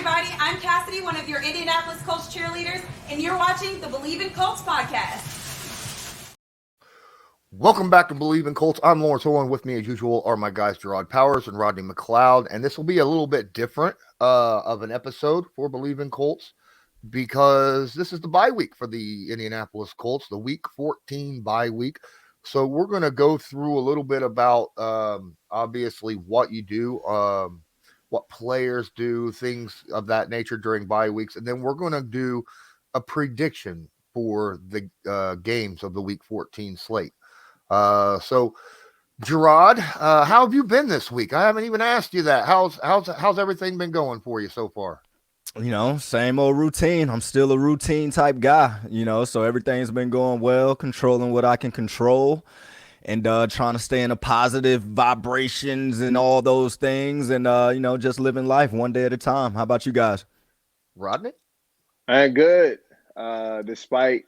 everybody. I'm Cassidy, one of your Indianapolis Colts cheerleaders, and you're watching the Believe in Colts podcast. Welcome back to Believe in Colts. I'm Lawrence Owen. With me, as usual, are my guys Jerraud Powers and Rodney McLeod. And this will be a little bit different of an episode for Believe in Colts because this is the bye week for the Indianapolis Colts, the Week 14 bye week. So we're going to go through a little bit about obviously what you do, what players do, things of that nature during bye weeks. And then we're going to do a prediction for the games of the Week 14 slate. So Jerraud, how have you been this week? I haven't even asked you that. How's everything been going for you so far? Same old routine. I'm still a routine type guy, so everything's been going well, controlling what I can control and trying to stay in the positive vibrations and all those things and, just living life one day at a time. How about you guys? Rodney? I'm good. Despite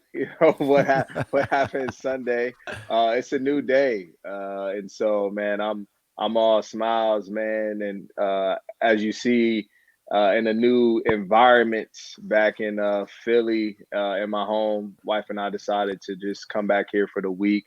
what happened Sunday, it's a new day, and so man, I'm all smiles, man. And as you see, in a new environment back in Philly, in my home, wife and I decided to just come back here for the week.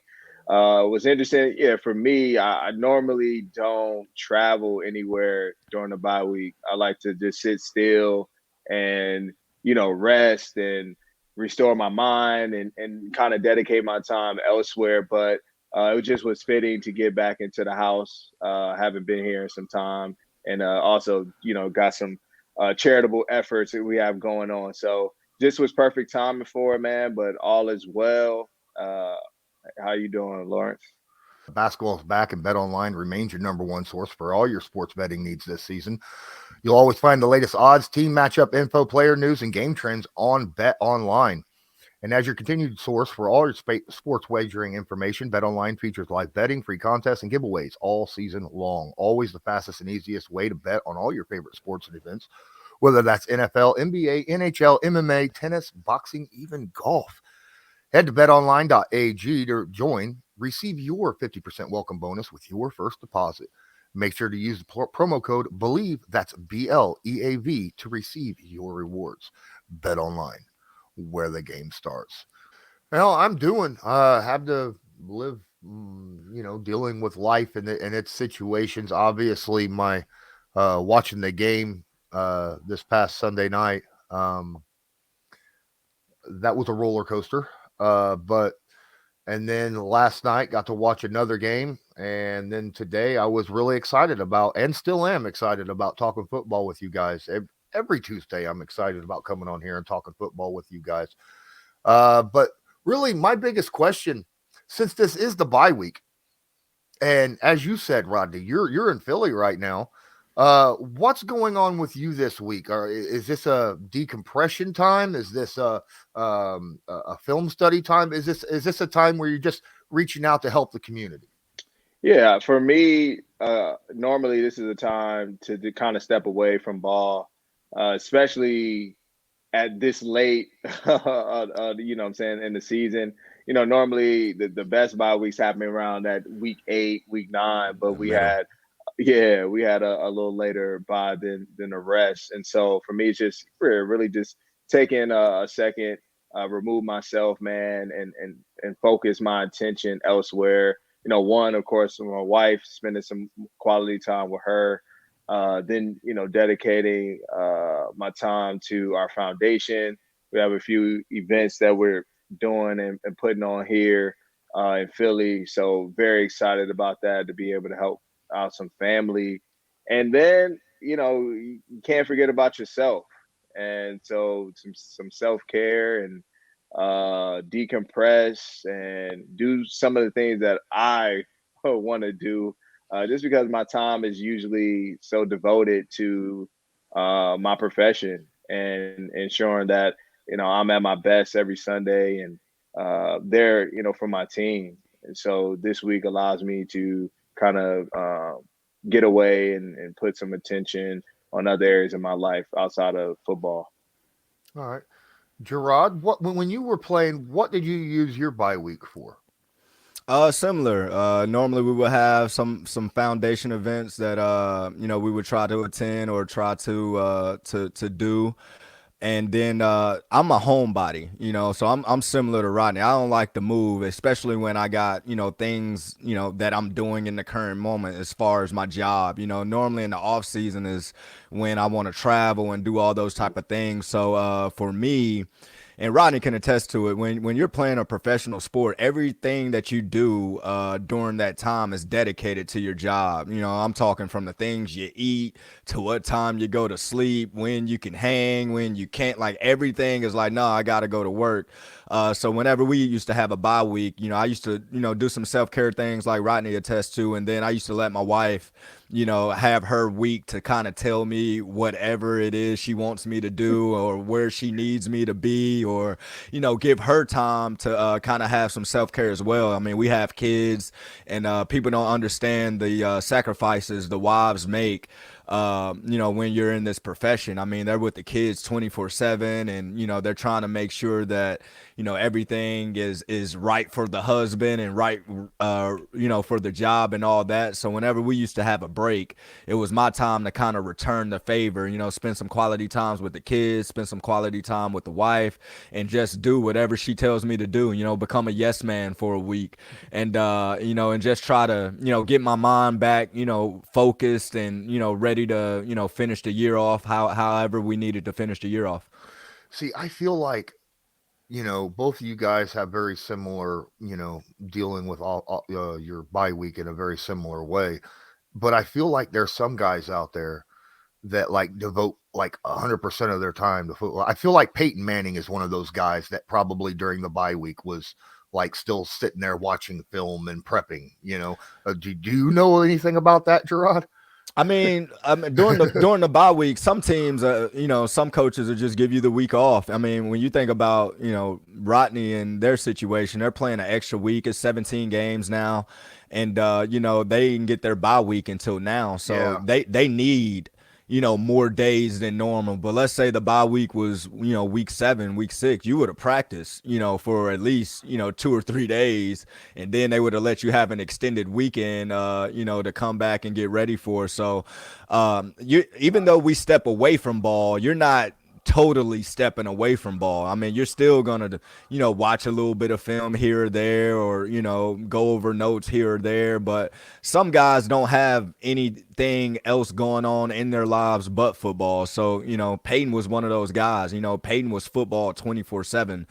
It was interesting. Yeah, for me, I normally don't travel anywhere during the bye week. I like to just sit still and rest and restore my mind and kind of dedicate my time elsewhere. But it just was fitting to get back into the house. Haven't been here in some time, and also got some charitable efforts that we have going on. So this was perfect timing for it, man. But all is well. How you doing, Lawrence? Basketball is back, and BetOnline remains your number one source for all your sports betting needs this season. You'll always find the latest odds, team matchup info, player news, and game trends on BetOnline. And as your continued source for all your sports wagering information, BetOnline features live betting, free contests, and giveaways all season long. Always the fastest and easiest way to bet on all your favorite sports and events, whether that's NFL, NBA, NHL, MMA, tennis, boxing, even golf. Head to betonline.ag to join. Receive your 50% welcome bonus with your first deposit. Make sure to use the promo code BELIEVE, that's BLEAV, to receive your rewards. Bet online, where the game starts. Well, I'm doing, have to live, dealing with life and its situations. Obviously, my watching the game this past Sunday night, that was a roller coaster. But and then last night got to watch another game, and then today I was really excited about, and still am excited about, talking football with you guys. Every Tuesday I'm excited about coming on here and talking football with you guys. But really, my biggest question, since this is the bye week, and as you said, Rodney, you're in Philly right now. What's going on with you this week? Or is this a decompression time? Is this a film study time? Is this a time where you're just reaching out to help the community? Yeah, for me, normally this is a time to kind of step away from ball, especially at this late, what I'm saying, in the season. Normally the best bye weeks happen around that week 8, week 9, but we had a little later bye than the rest. And so for me, it's just really just taking a second, remove myself, man, and focus my attention elsewhere. One, of course, my wife, spending some quality time with her. Then, dedicating my time to our foundation. We have a few events that we're doing and putting on here in Philly. So very excited about that, to be able to help out some family. And then, you can't forget about yourself. And so some self-care and decompress and do some of the things that I want to do, just because my time is usually so devoted to my profession and ensuring that I'm at my best every Sunday and there for my team. And so this week allows me to kind of get away and put some attention on other areas of my life outside of football. All right, Jerraud, when you were playing, what did you use your bye week for? Similar. Normally we would have some foundation events that we would try to attend or try to do. And then I'm a homebody, so I'm similar to Rodney. I don't like to move, especially when I got, things, that I'm doing in the current moment as far as my job. Normally in the off season is when I want to travel and do all those type of things. So for me, and Rodney can attest to it. When you're playing a professional sport, everything that you do during that time is dedicated to your job. I'm talking from the things you eat to what time you go to sleep, when you can hang, when you can't. Like everything is like, no, I got to go to work. So whenever we used to have a bye week, I used to, do some self-care things like Rodney attests to, and then I used to let my wife, have her week to kind of tell me whatever it is she wants me to do or where she needs me to be, or, give her time to kind of have some self care as well. I mean, we have kids, and people don't understand the sacrifices the wives make. When you're in this profession, I mean, they're with the kids 24/7, and they're trying to make sure that everything is right for the husband and right for the job and all that. So whenever we used to have a break, it was my time to kind of return the favor, spend some quality times with the kids, spend some quality time with the wife, and just do whatever she tells me to do, become a yes man for a week, and and just try to get my mind back, focused and ready to finish the year off however we needed to finish the year off. See, I feel like both of you guys have very similar, dealing with all your bye week in a very similar way. But I feel like there's some guys out there that like devote like 100% of their time to football. I feel like Peyton Manning is one of those guys that probably during the bye week was like still sitting there watching film and prepping. Do you know anything about that, Jerraud? I mean, during the bye week, some teams, some coaches will just give you the week off. I mean, when you think about, Rodney and their situation, they're playing an extra week. It's 17 games now, and they didn't get their bye week until now, so Yeah. they need more days than normal. But let's say the bye week was, week 7, week 6, you would have practiced, for at least, 2 or 3 days. And then they would have let you have an extended weekend, to come back and get ready for. So, even though we step away from ball, you're not totally stepping away from ball. I mean, you're still gonna, watch a little bit of film here or there, or go over notes here or there. But some guys don't have anything else going on in their lives but football. So, Peyton was one of those guys. Peyton was football 24/7.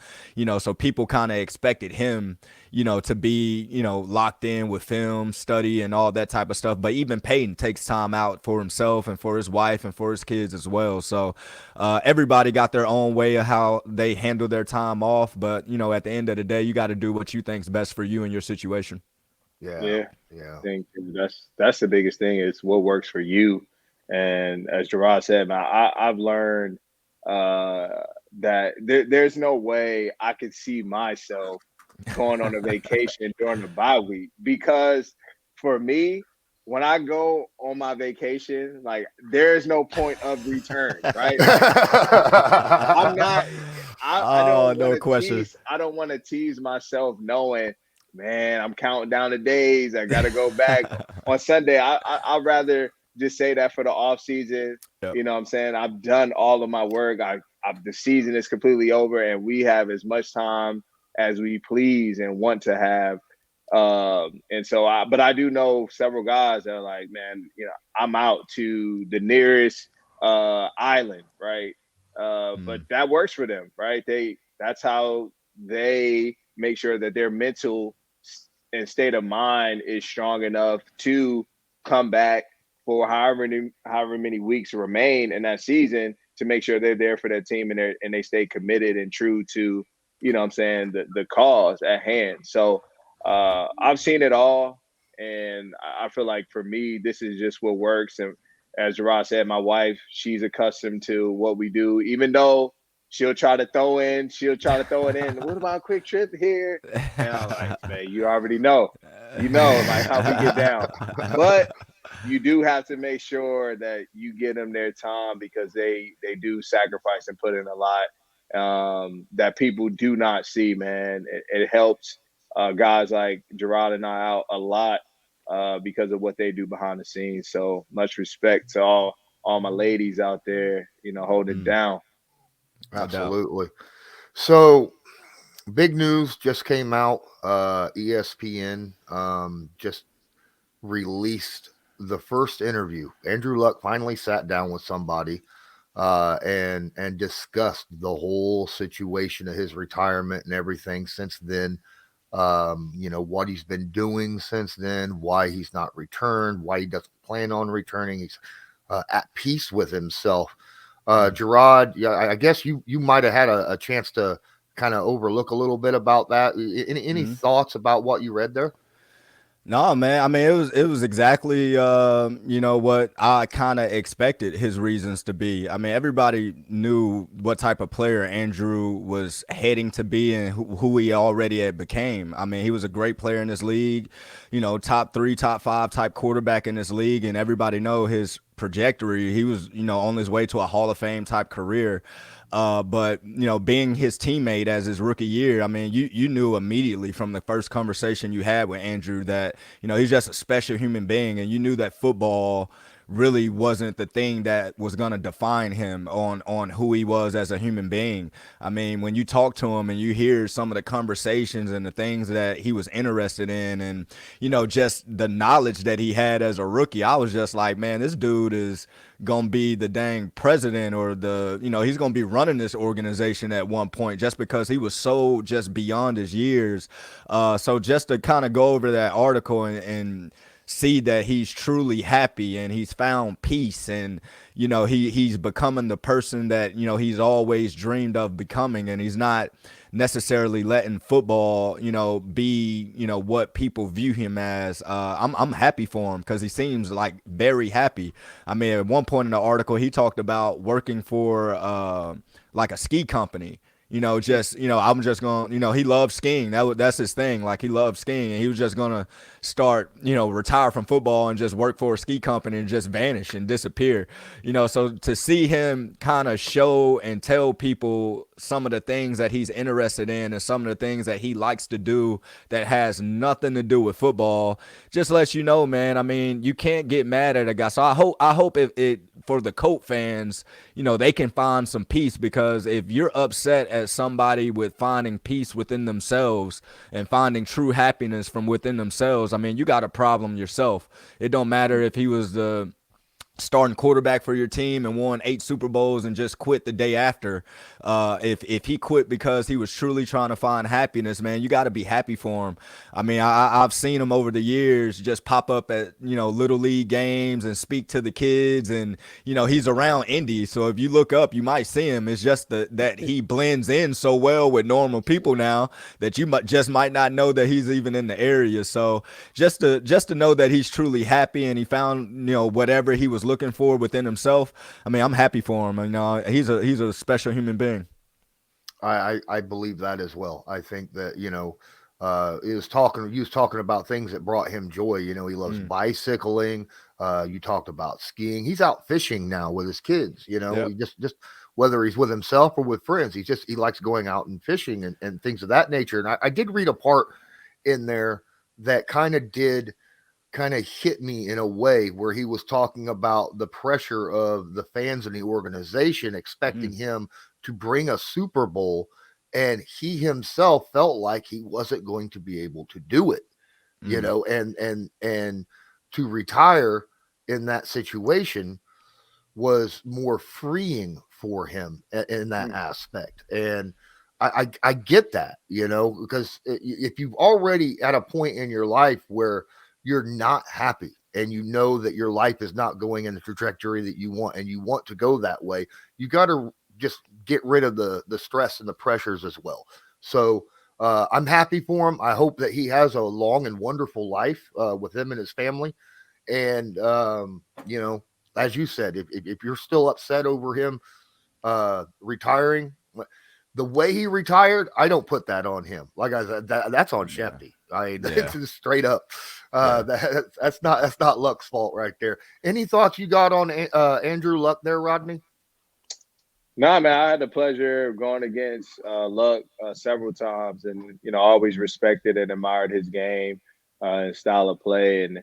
So people kind of expected him, to be, locked in with film, study, and all that type of stuff. But even Peyton takes time out for himself and for his wife and for his kids as well. So everybody got their own way of how they handle their time off. But, at the end of the day, you got to do what you think's best for you and your situation. Yeah. Yeah, Yeah. I think that's the biggest thing is what works for you. And as Jerraud said, man, I've learned uh, that there's no way I could see myself going on a vacation during the bye week because for me, when I go on my vacation, like there's no point of return, right? Like I'm not. I Oh, don't want no to question. tease. I don't want to tease myself knowing, man, I'm counting down the days. I got to go back on Sunday. I'd rather just say that for the off season. Yep. You know what I'm saying? I've done all of my work. The season is completely over, and we have as much time as we please and want to have. But I do know several guys that are like, man, I'm out to the nearest island, right? But Mm. that works for them, right? That's how they make sure that their mental and state of mind is strong enough to come back for however many weeks remain in that season to make sure they're there for that team and they stay committed and true to what I'm saying the cause at hand. So I've seen it all, and I feel like for me this is just what works. And as Jerraud said, my wife, she's accustomed to what we do, even though she'll try to throw it in. What about a quick trip here? And I'm like, man, you already know, like how we get down. But you do have to make sure that you get them their time because they do sacrifice and put in a lot that people do not see, man. It helps guys like Jerraud and I out a lot because of what they do behind the scenes. So much respect to all my ladies out there, holding it down. No doubt. Absolutely. So big news just came out. ESPN just released the first interview. Andrew Luck finally sat down with somebody and discussed the whole situation of his retirement and everything since then. What he's been doing since then, why he's not returned, why he doesn't plan on returning. He's at peace with himself. Jerraud, yeah, I guess you might have had a chance to kind of overlook a little bit about that. Any thoughts about what you read there? No, man. I mean, it was exactly what I kind of expected his reasons to be. I mean, everybody knew what type of player Andrew was heading to be and who he already had became. I mean, he was a great player in this league, top 3, top 5 type quarterback in this league, and everybody know his trajectory. He was, on his way to a Hall of Fame type career. But being his teammate as his rookie year, I mean, you knew immediately from the first conversation you had with Andrew that he's just a special human being, and you knew that football really wasn't the thing that was going to define him on who he was as a human being. I mean, when you talk to him and you hear some of the conversations and the things that he was interested in, and just the knowledge that he had as a rookie, I was just like, man, this dude is gonna be the dang president, or he's gonna be running this organization at one point, just because he was so just beyond his years. So just to kind of go over that article and see that he's truly happy and he's found peace, and he's becoming the person that he's always dreamed of becoming, and he's not necessarily letting football be what people view him as. I'm happy for him because he seems like very happy. I mean, at one point in the article he talked about working for like a ski company. I'm just gonna, he loves skiing. That's his thing. Like, he loves skiing, and he was just gonna start, retire from football and just work for a ski company and just vanish and disappear. So to see him kind of show and tell people some of the things that he's interested in and some of the things that he likes to do that has nothing to do with football, just lets you know, man. I mean, you can't get mad at a guy. So I hope if it for the Colt fans, they can find some peace, because if you're upset at somebody with finding peace within themselves and finding true happiness from within themselves, I mean, you got a problem yourself. It don't matter if he was the starting quarterback for your team and won 8 Super Bowls and just quit the day after. If he quit because he was truly trying to find happiness, man, you got to be happy for him. I mean, I've seen him over the years just pop up at little league games and speak to the kids, and he's around Indy, so if you look up you might see him. It's just that he blends in so well with normal people now that you might not know that he's even in the area. So just to know that he's truly happy and he found whatever he was looking for within himself, I mean, I'm happy for him. He's a special human being. I believe that as well. I think that he was talking about things that brought him joy. He loves bicycling. You talked about skiing. He's out fishing now with his kids. Yep. He just whether he's with himself or with friends, he likes going out and fishing and things of that nature. And I did read a part in there that kind of hit me in a way, where he was talking about the pressure of the fans and the organization expecting him to bring a Super Bowl, and he himself felt like he wasn't going to be able to do it, and to retire in that situation was more freeing for him in that aspect. And I get that, because if you've already at a point in your life where you're not happy and that your life is not going in the trajectory that you want, and you want to go that way, you got to just get rid of the stress and the pressures as well. So I'm happy for him. I hope that he has a long and wonderful life with him and his family. And, as you said, if you're still upset over him retiring, the way he retired, I don't put that on him. Like I said, that's on Shefty. It's straight up. That's not Luck's fault right there. Any thoughts you got on Andrew Luck there, Rodney? Nah, man, I had the pleasure of going against Luck several times, and always respected and admired his game and style of play, and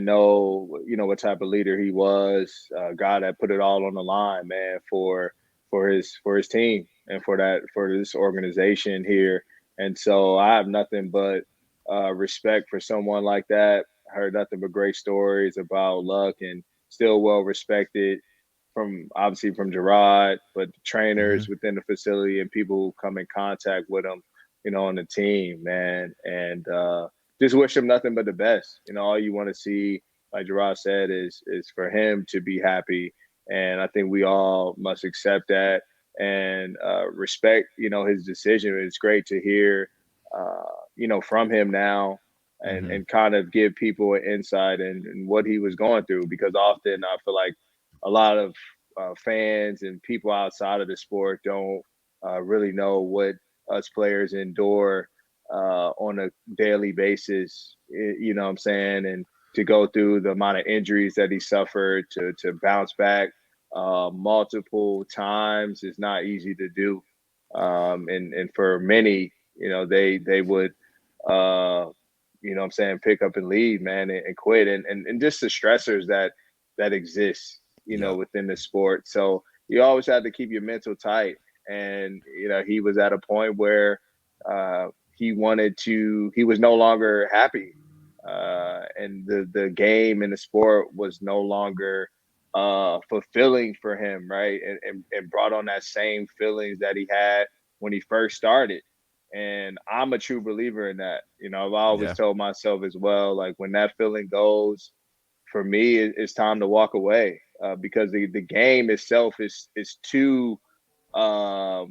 know what type of leader he was. A guy that put it all on the line, man, for his team and for this organization here. And so I have nothing but respect for someone like that. I heard nothing but great stories about Luck, and still well respected obviously from Jerraud, but trainers within the facility and people who come in contact with him, on the team, man. And just wish him nothing but the best. All you want to see, like Jerraud said, is for him to be happy. And I think we all must accept that and respect, his decision. It's great to hear, from him now and kind of give people an insight in what he was going through, because often I feel like a lot of fans and people outside of the sport don't really know what us players endure on a daily basis. You know what I'm saying? And to go through the amount of injuries that he suffered, to bounce back multiple times is not easy to do. And for many, they would, what I'm saying, pick up and leave, man, and quit. And just the stressors that exist, within the sport. So you always have to keep your mental tight. And, he was at a point where he was no longer happy. And the game and the sport was no longer fulfilling for him, right? And brought on that same feelings that he had when he first started. And I'm a true believer in that. I've always told myself as well, like when that feeling goes, for me, it's time to walk away because the game itself is too brutal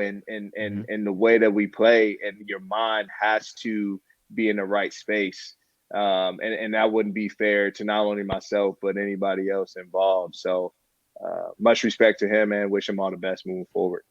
in the way that we play, and your mind has to be in the right space, and that wouldn't be fair to not only myself but anybody else involved. So much respect to him, and wish him all the best moving forward.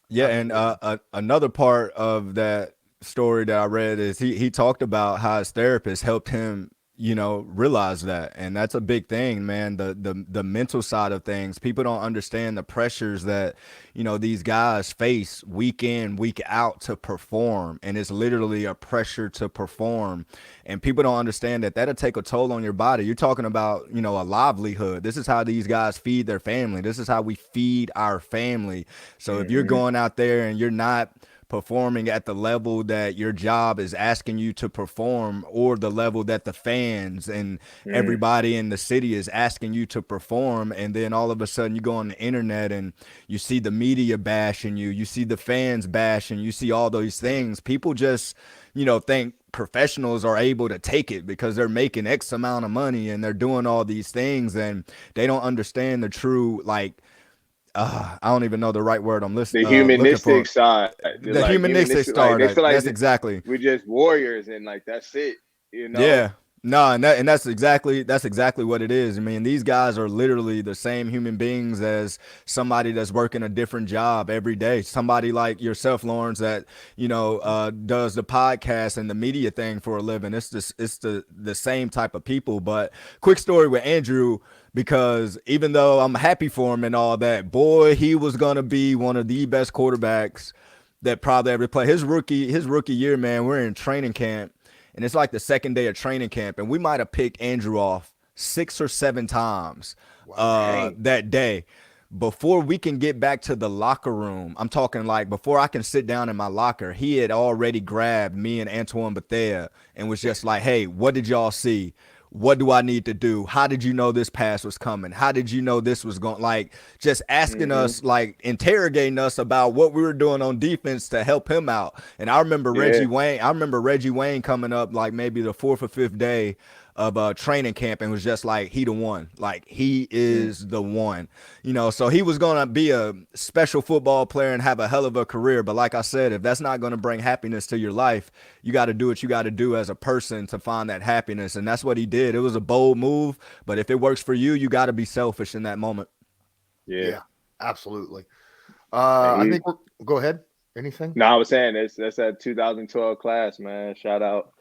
Yeah, and another part of that story that I read is he talked about how his therapist helped him, realize that, and that's a big thing, man. The mental side of things, people don't understand the pressures that these guys face week in, week out to perform, and it's literally a pressure to perform, and people don't understand that that'll take a toll on your body. You're talking about a livelihood. This is how these guys feed their family. This is how we feed our family. So if you're going out there and you're not performing at the level that your job is asking you to perform, or the level that the fans and everybody in the city is asking you to perform, and then all of a sudden you go on the internet and you see the media bashing you see the fans bashing, you see all those things, people just think professionals are able to take it because they're making X amount of money and they're doing all these things, and they don't understand the true, like, I don't even know the right word I'm The looking humanistic for. side, The humanistic like side. they feel like That's exactly. we're just warriors and like that's it, Yeah. No, and that's exactly what it is. I mean, these guys are literally the same human beings as somebody that's working a different job every day. Somebody like yourself, Lawrence, that does the podcast and the media thing for a living. It's the same type of people. But quick story with Andrew, because even though I'm happy for him and all that, boy, he was gonna be one of the best quarterbacks that probably ever played. His rookie year, man, we're in training camp. And it's like the second day of training camp, and we might have picked Andrew off 6 or 7 times that day. Before we can get back to the locker room, I'm talking like before I can sit down in my locker, he had already grabbed me and Antoine Bethea and was just like, hey, what did y'all see? What do I need to do? How did you know this pass was coming? How did you know this was going? Like, just asking us, like interrogating us about what we were doing on defense to help him out. And I remember Reggie Wayne coming up like maybe the 4th or 5th day of training camp and was just like, he the one. Like, he is the one. So he was going to be a special football player and have a hell of a career. But like I said, if that's not going to bring happiness to your life, you got to do what you got to do as a person to find that happiness. And that's what he did. It was a bold move, but if it works for you, you got to be selfish in that moment. Yeah, absolutely. I think go ahead. Anything? No, I was saying that's that 2012 class, man. Shout out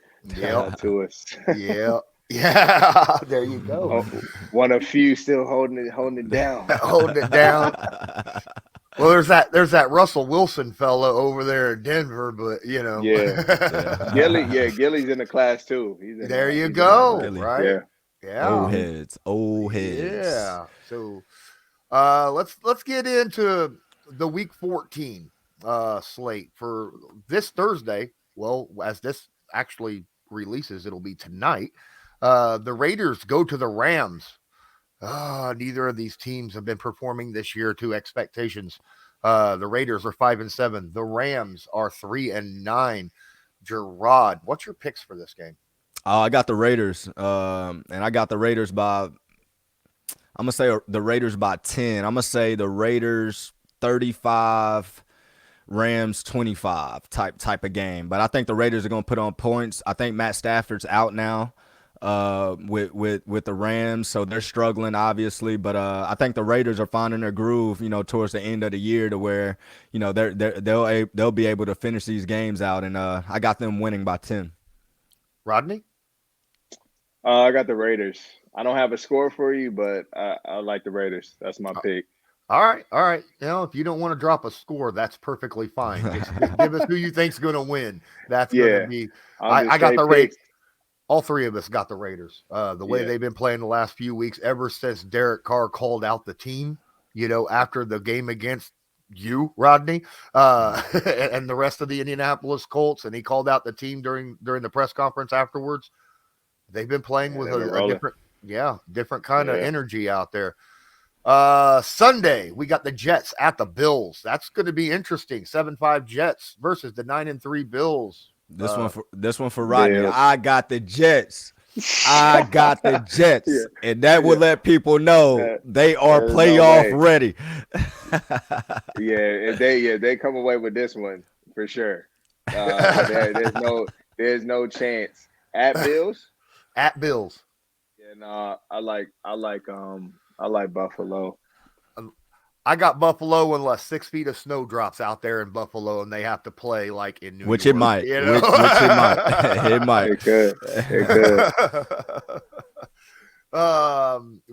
to us. Yeah. Yeah, there you go. Oh, one of few still holding it down. Holding it down. Well, there's that Russell Wilson fella over there in Denver, but Yeah. Gilly's in the class too. There you go. Gilly. Right? Yeah. Old heads. Yeah. So let's get into the week 14 slate for this Thursday. Well, as this actually releases, it'll be tonight. The Raiders go to the Rams. Neither of these teams have been performing this year to expectations. The Raiders are 5-7. The Rams are 3-9. Jerraud, what's your picks for this game? I got the Raiders, and I got the Raiders by. I'm gonna say the Raiders by 10. I'm gonna say the Raiders 35, Rams 25 type of game. But I think the Raiders are gonna put on points. I think Matt Stafford's out now. With the Rams, so they're struggling obviously, but I think the Raiders are finding their groove, towards the end of the year to where, they'll be able to finish these games out, and I got them winning by 10. Rodney? I got the Raiders. I don't have a score for you, but I like the Raiders. That's my pick. All right. If you don't want to drop a score, that's perfectly fine. Just give us who you think's going to win. That's going to be. I got the Raiders. All three of us got the Raiders. The way they've been playing the last few weeks, ever since Derek Carr called out the team, after the game against you, Rodney, and the rest of the Indianapolis Colts, and he called out the team during the press conference afterwards. They've been playing with a different kind of energy out there. Sunday, we got the Jets at the Bills. That's going to be interesting. 7-5 Jets versus the 9-3 Bills. This one for Rodney. Yeah. I got the Jets. And that will let people know they are playoff ready. They come away with this one for sure. There's no chance at Bills. At Bills. Yeah, no, I like Buffalo. I got Buffalo unless 6 feet of snow drops out there in Buffalo and they have to play like in New York. Which it might. Which it might. It might. It could.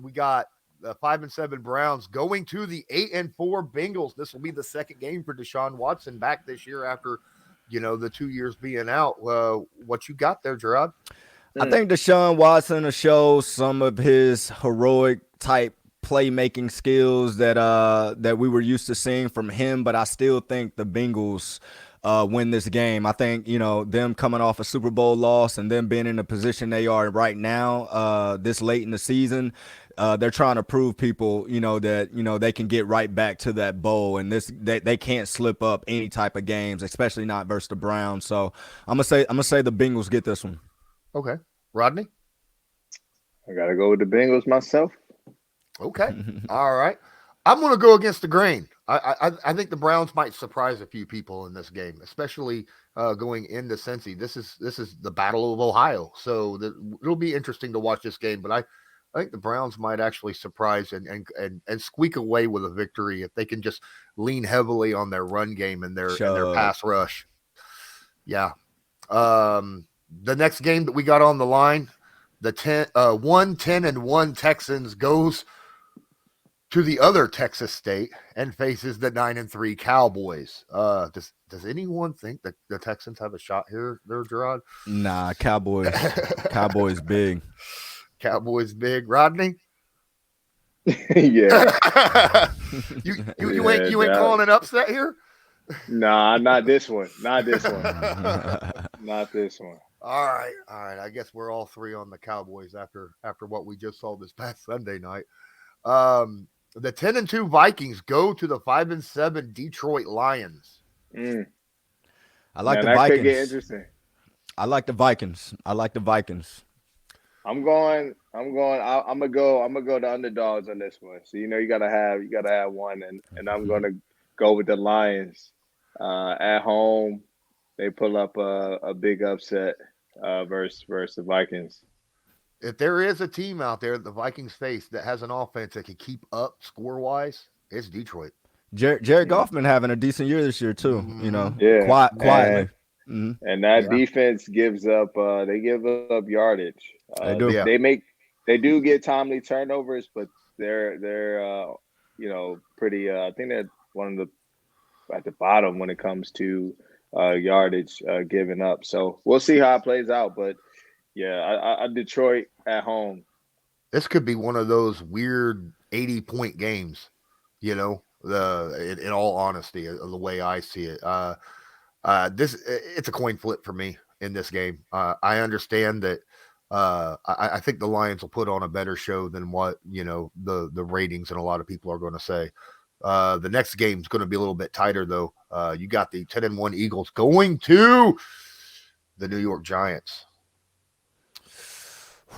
We got the 5-7 Browns going to the 8-4 Bengals. This will be the second game for Deshaun Watson back this year after, the 2 years being out. What you got there, Jerraud? I think Deshaun Watson will show some of his heroic type playmaking skills that we were used to seeing from him, but I still think the Bengals win this game. I think, them coming off a Super Bowl loss and them being in the position they are right now, this late in the season, they're trying to prove people, that, they can get right back to that bowl, and they can't slip up any type of games, especially not versus the Browns. So I'm gonna say the Bengals get this one. Okay. Rodney? I gotta go with the Bengals myself. Okay. All right. I'm going to go against the grain. I think the Browns might surprise a few people in this game, especially going into Cincy. This is the Battle of Ohio. So it'll be interesting to watch this game, but I think the Browns might actually surprise and squeak away with a victory if they can just lean heavily on their run game and their pass rush. Yeah. The next game that we got on the line, the 10-1 Texans goes to the other Texas state and faces the 9-3 Cowboys. Does anyone think that the Texans have a shot here, there, Jerraud? Nah, Cowboys big. Cowboys big. Rodney? Yeah. you ain't calling an upset here? Nah, not this one. Not this one. Not this one. All right. I guess we're all three on the Cowboys after what we just saw this past Sunday night. The 10-2 Vikings go to the 5-7 Detroit Lions. I like the Vikings. That could get interesting. I like the Vikings. I'm gonna go the underdogs on this one. So you gotta have one, and I'm gonna go with the Lions. At home, they pull up a big upset versus the Vikings. If there is a team out there that the Vikings face that has an offense that can keep up score-wise, it's Detroit. Jared Goff been having a decent year this year too. Quietly. And that Yeah. defense gives up. They give up yardage. They do. Yeah. They do get timely turnovers, but they're pretty. I think they're one of the at the bottom when it comes to yardage given up. So we'll see how it plays out. But yeah, I Detroit at home. This could be one of those weird 80-point games, in all honesty, the way I see it. It's a coin flip for me in this game. I understand that. I think the Lions will put on a better show than what the ratings and a lot of people are going to say. The next game is going to be a little bit tighter, though. You got the 10-1 Eagles going to the New York Giants.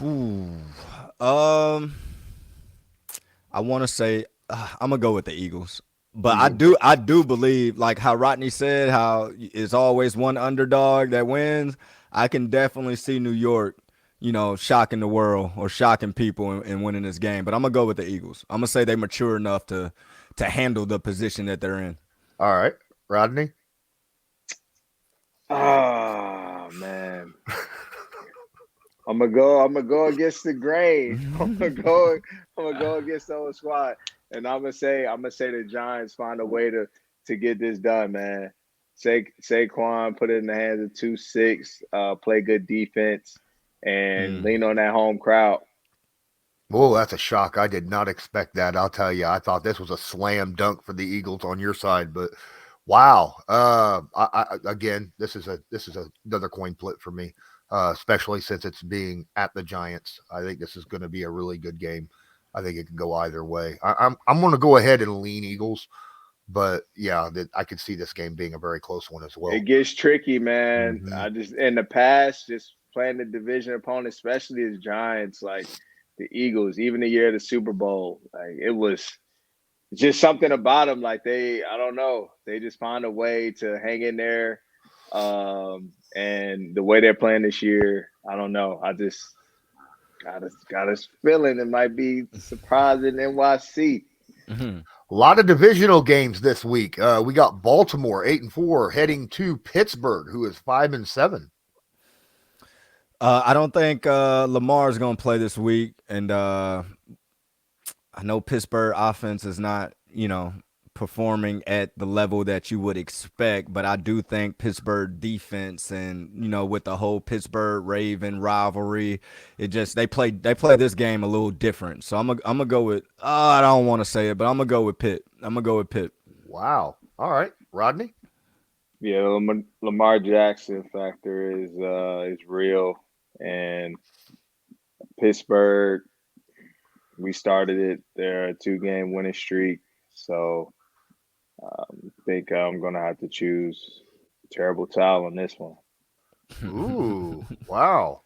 I want to say I'm gonna go with the Eagles, but Eagles. I do believe, like how Rodney said, how it's always one underdog that wins. I can definitely see New York, shocking the world or shocking people and winning this game. But I'm gonna go with the Eagles. I'm gonna say they mature enough to handle the position that they're in. All right, Rodney. Oh man. I'm gonna go against the grain. I'm gonna go against the old squad. And I'm gonna say the Giants find a way to get this done, man. Saquon put it in the hands of 2-6, play good defense, and lean on that home crowd. Oh, that's a shock. I did not expect that. I'll tell you. I thought this was a slam dunk for the Eagles on your side, but wow. Again, this is another coin flip for me, especially since it's being at the Giants. I think this is going to be a really good game. I think it can go either way. I'm going to go ahead and lean Eagles, but yeah, I could see this game being a very close one as well. It gets tricky, man. Mhm. I just in the past, just playing the division opponent, especially as Giants, like the Eagles, even the year of the Super Bowl, like it was just something about them. Like I don't know, they just find a way to hang in there. And the way they're playing this year, I don't know. I just got a feeling it might be surprising NYC. A lot of divisional games this week. We got Baltimore 8-4 heading to Pittsburgh, who is 5-7. I don't think Lamar is going to play this week, and I know Pittsburgh offense is not, performing at the level that you would expect, but I do think Pittsburgh defense and, with the whole Pittsburgh Raven rivalry, they play this game a little different. So I'm gonna go with I don't want to say it, but I'm gonna go with Pitt. Wow. All right, Rodney. Yeah, Lamar Jackson factor is real, and Pittsburgh, we started it. They're a 2-game winning streak, so I think I'm gonna have to choose terrible towel on this one. Ooh, wow.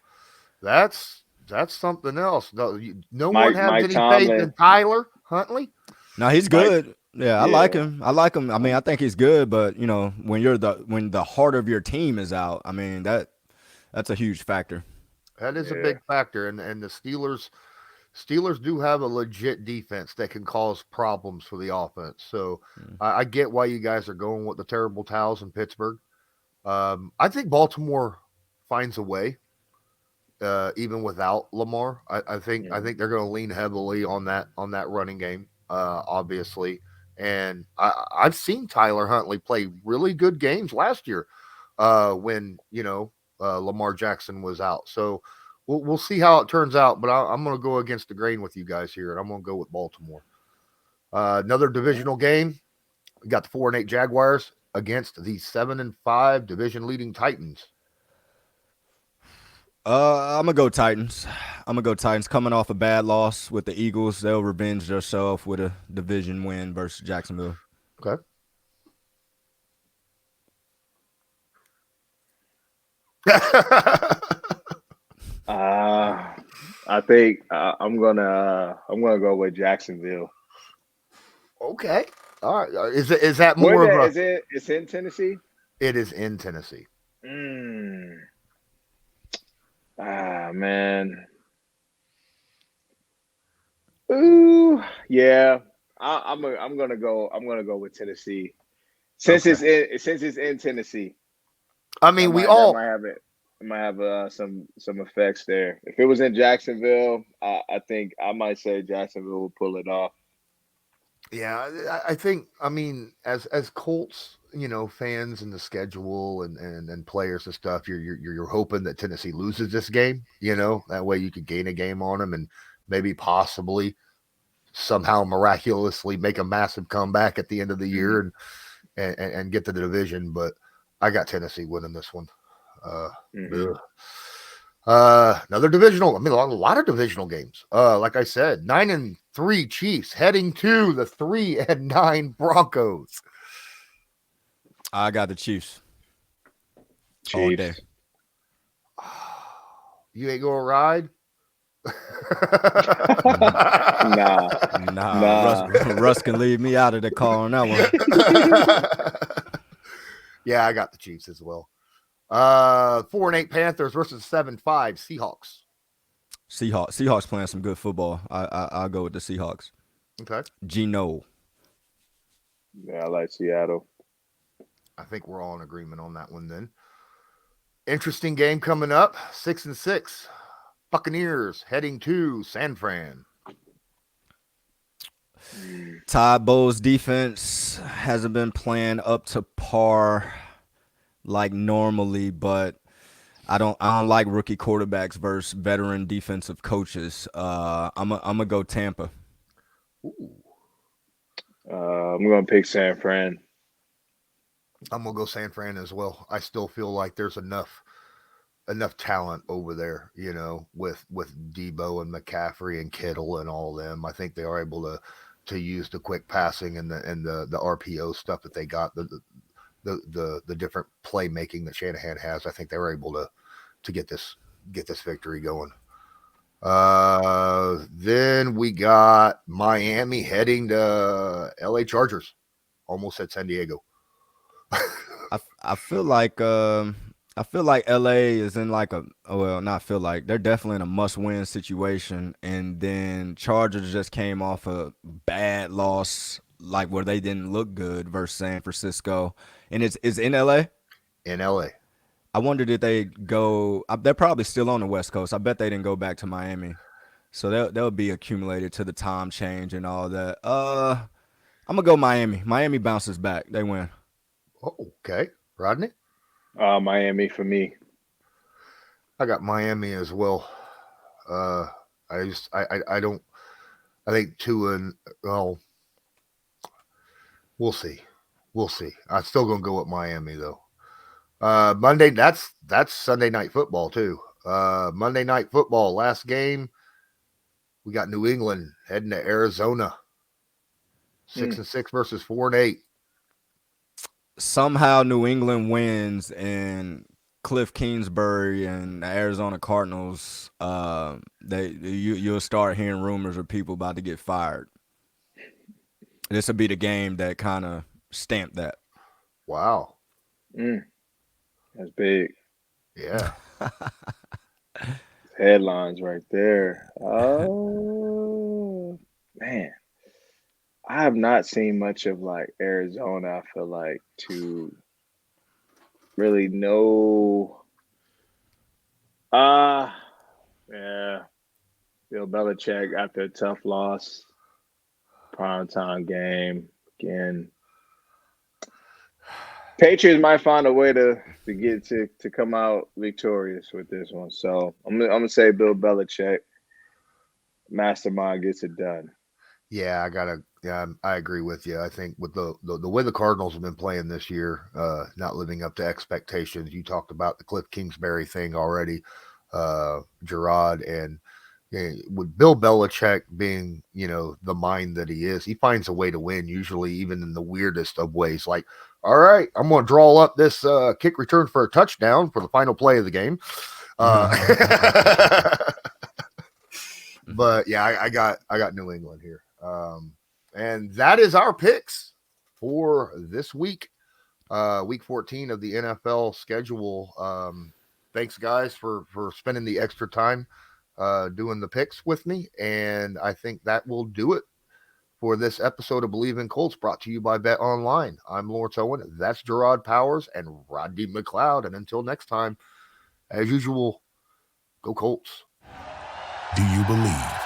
That's something else. No one Mike has any faith Tomlin. in Tyler Huntley. No, he's good. Yeah, I like Yeah. him. I mean, I think he's good, but when the heart of your team is out, I mean that's a huge factor. That is a Yeah. big factor, and the Steelers do have a legit defense that can cause problems for the offense. So I get why you guys are going with the terrible towels in Pittsburgh. I think Baltimore finds a way, even without Lamar. I think they're going to lean heavily on that running game, obviously. And I've seen Tyler Huntley play really good games last year when Lamar Jackson was out. So we'll see how it turns out. But I'm going to go against the grain with you guys here, and I'm going to go with Baltimore. Another divisional game. We got the 4-8 Jaguars against the 7-5 division leading Titans. I'm gonna go Titans. Coming off a bad loss with the Eagles, they'll revenge themselves with a division win versus Jacksonville. Okay. I think I'm gonna go with Jacksonville. Okay. All right. Is that more of a? It's in Tennessee? It is in Tennessee. Man. Ooh, yeah. I'm gonna go with Tennessee since it's in Tennessee. I mean, we That all. might have it. It might have some effects there. If it was in Jacksonville, I think I might say Jacksonville will pull it off. Yeah, I think. I mean, as Colts, fans and the schedule and players and stuff, you're hoping that Tennessee loses this game. That way you could gain a game on them and maybe possibly somehow miraculously make a massive comeback at the end of the year and get to the division. But I got Tennessee winning this one. Mm-hmm. Another divisional. I mean, a lot of divisional games. Like I said, 9-3 Chiefs heading to the 3-9 Broncos. I got the Chiefs. All day. Chiefs. You ain't gonna ride? Nah. Russ can leave me out of the call on that one. Yeah, I got the Chiefs as well. 4-8 Panthers versus 7-5 Seahawks. Seahawks playing some good football. I'll go with the Seahawks. Okay. Geno. Yeah, I like Seattle. I think we're all in agreement on that one then. Interesting game coming up. 6-6. Buccaneers heading to San Fran. Todd Bowles' defense hasn't been playing up to par like normally, but I don't like rookie quarterbacks versus veteran defensive coaches. I'm gonna go Tampa. Ooh. I'm gonna pick San Fran. I'm gonna go San Fran as well. I still feel like there's enough talent over there, with Debo and McCaffrey and Kittle and all of them. I think they are able to use the quick passing and the RPO stuff that they got, the different playmaking that Shanahan has. I think they were able to get this victory going. Then we got Miami heading to LA Chargers. Almost said San Diego. I feel like LA is in like they're definitely in a must-win situation, and then Chargers just came off a bad loss, like where they didn't look good versus San Francisco, and it's in LA. In LA. I wonder did they go? They're probably still on the West Coast. I bet they didn't go back to Miami, so they'll be accumulated to the time change and all that. I'm gonna go Miami. Miami bounces back. They win. Oh, okay. Rodney? Miami for me. I got Miami as well. I think we'll see. I'm still gonna go with Miami though. Monday, that's Sunday night football too. Monday night football, last game. We got New England heading to Arizona. 6-6 versus 4-8. Somehow New England wins, and Cliff Kingsbury and the Arizona Cardinals, you'll start hearing rumors of people about to get fired. This will be the game that kind of stamped that. Wow. That's big. Yeah. Headlines right there. Oh, man. I have not seen much of like Arizona, I feel like, to really know. Yeah. Bill Belichick after a tough loss. Primetime game again. Patriots might find a way to get to come out victorious with this one. So I'm gonna say Bill Belichick, mastermind, gets it done. Yeah, I agree with you. I think with the way the Cardinals have been playing this year, not living up to expectations. You talked about the Cliff Kingsbury thing already, Jerraud, and with Bill Belichick being, the mind that he is, he finds a way to win, usually even in the weirdest of ways. Like, all right, I'm going to draw up this kick return for a touchdown for the final play of the game. But yeah, I got New England here. And that is our picks for this week, week 14 of the NFL schedule. Thanks guys for spending the extra time doing the picks with me. And I think that will do it for this episode of Believe in Colts, brought to you by Bet Online. I'm Lawrence Owen. That's Jerraud Powers and Rodney McLeod. And until next time, as usual, go Colts. Do you believe?